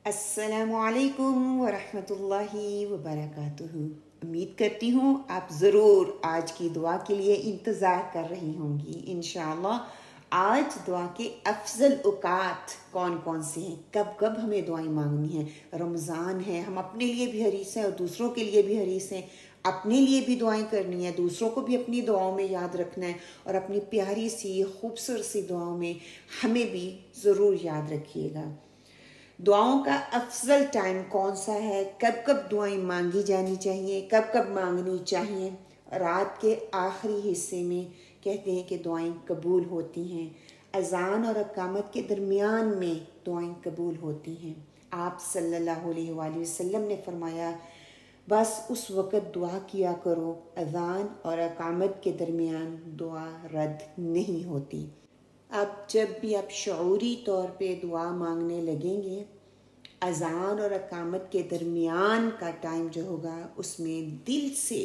السلام علیکم ورحمۃ اللہ وبرکاتہ۔ امید کرتی ہوں آپ ضرور آج کی دعا کے لیے انتظار کر رہی ہوں گی۔ انشاءاللہ آج دعا کے افضل اوقات کون کون سے ہیں، کب کب ہمیں دعائیں مانگنی ہیں۔ رمضان ہے، ہم اپنے لیے بھی حریص ہیں اور دوسروں کے لیے بھی حریص ہیں۔ اپنے لیے بھی دعائیں کرنی ہے، دوسروں کو بھی اپنی دعاؤں میں یاد رکھنا ہے، اور اپنی پیاری سی خوبصورت سی دعاؤں میں ہمیں بھی ضرور یاد رکھیے گا۔ دعاؤں کا افضل ٹائم کون سا ہے، کب کب دعائیں مانگی جانی چاہیے، کب کب مانگنی چاہیے؟ رات کے آخری حصے میں کہتے ہیں کہ دعائیں قبول ہوتی ہیں، اذان اور اقامت کے درمیان میں دعائیں قبول ہوتی ہیں۔ آپ صلی اللہ علیہ وآلہ وسلم نے فرمایا بس اس وقت دعا کیا کرو، اذان اور اقامت کے درمیان دعا رد نہیں ہوتی۔ اب جب بھی آپ شعوری طور پہ دعا مانگنے لگیں گے، اذان اور اقامت کے درمیان کا ٹائم جو ہوگا اس میں دل سے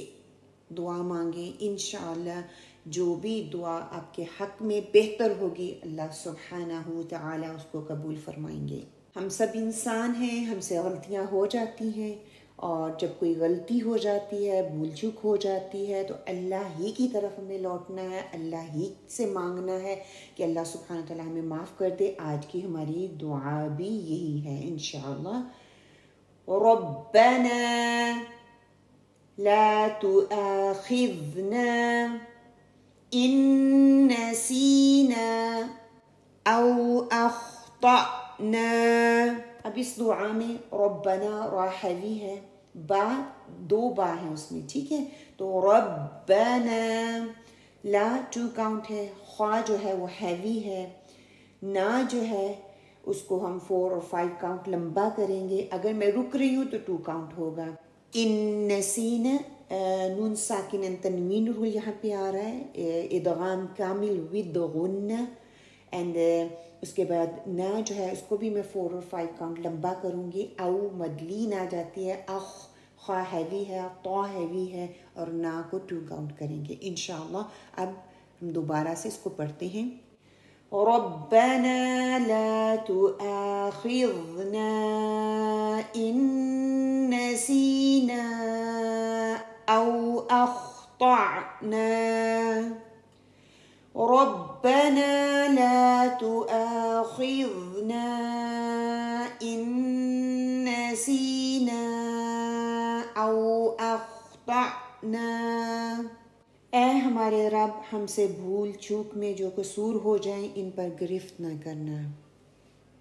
دعا مانگیں۔ انشاءاللہ جو بھی دعا آپ کے حق میں بہتر ہوگی اللہ سبحانہ تعالی اس کو قبول فرمائیں گے۔ ہم سب انسان ہیں، ہم سے غلطیاں ہو جاتی ہیں، اور جب کوئی غلطی ہو جاتی ہے، بھول چوک ہو جاتی ہے، تو اللہ ہی کی طرف ہمیں لوٹنا ہے، اللہ ہی سے مانگنا ہے کہ اللہ سبحانہ تعالیٰ ہمیں معاف کر دے۔ آج کی ہماری دعا بھی یہی ہے انشاءاللہ۔ ربنا لا تؤاخذنا ان نسینا او اخطأنا۔ اب اس دعا میں ربنا را ہیوی ہے، با دو با ہیں اس میں، ٹھیک ہے؟ تو ربنا، لا 2 کاؤنٹ ہے، خوا جو ہے وہ ہیوی ہے، نا جو ہے اس کو ہم 4 اور 5 کاؤنٹ لمبا کریں گے۔ اگر میں رک رہی ہوں تو 2 کاؤنٹ ہوگا۔ ان نسینا، نون ساکن تنوین رول یہاں پہ آ رہا ہے، ادغام کامل ود غنہ، اینڈ اس کے بعد نا جو ہے اس کو بھی میں 4 اور 5 کاؤنٹ لمبا کروں گی۔ او مدلین آ جاتی ہے، اخ، خواہ ہیوی ہے، طا ہیوی ہے، اور نا کو 2 کاؤنٹ کریں گے انشاءاللہ۔ اب ہم دوبارہ سے اس کو پڑھتے ہیں۔ ربنا لا تؤاخذنا ان نسینا او اخطأنا۔ ربنا لا تؤاخذنا ان نسینا او اخطأنا۔ اے ہمارے رب، ہم سے بھول چوک میں جو قصور ہو جائیں ان پر گرفت نہ کرنا۔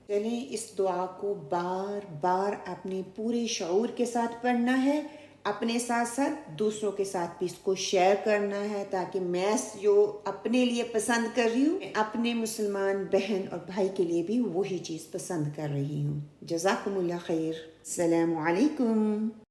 چلیں اس دعا کو بار بار اپنے پورے شعور کے ساتھ پڑھنا ہے، اپنے ساتھ ساتھ دوسروں کے ساتھ بھی اس کو شیئر کرنا ہے، تاکہ میں جو اپنے لیے پسند کر رہی ہوں اپنے مسلمان بہن اور بھائی کے لیے بھی وہی چیز پسند کر رہی ہوں۔ جزاکم اللہ خیر۔ السلام علیکم۔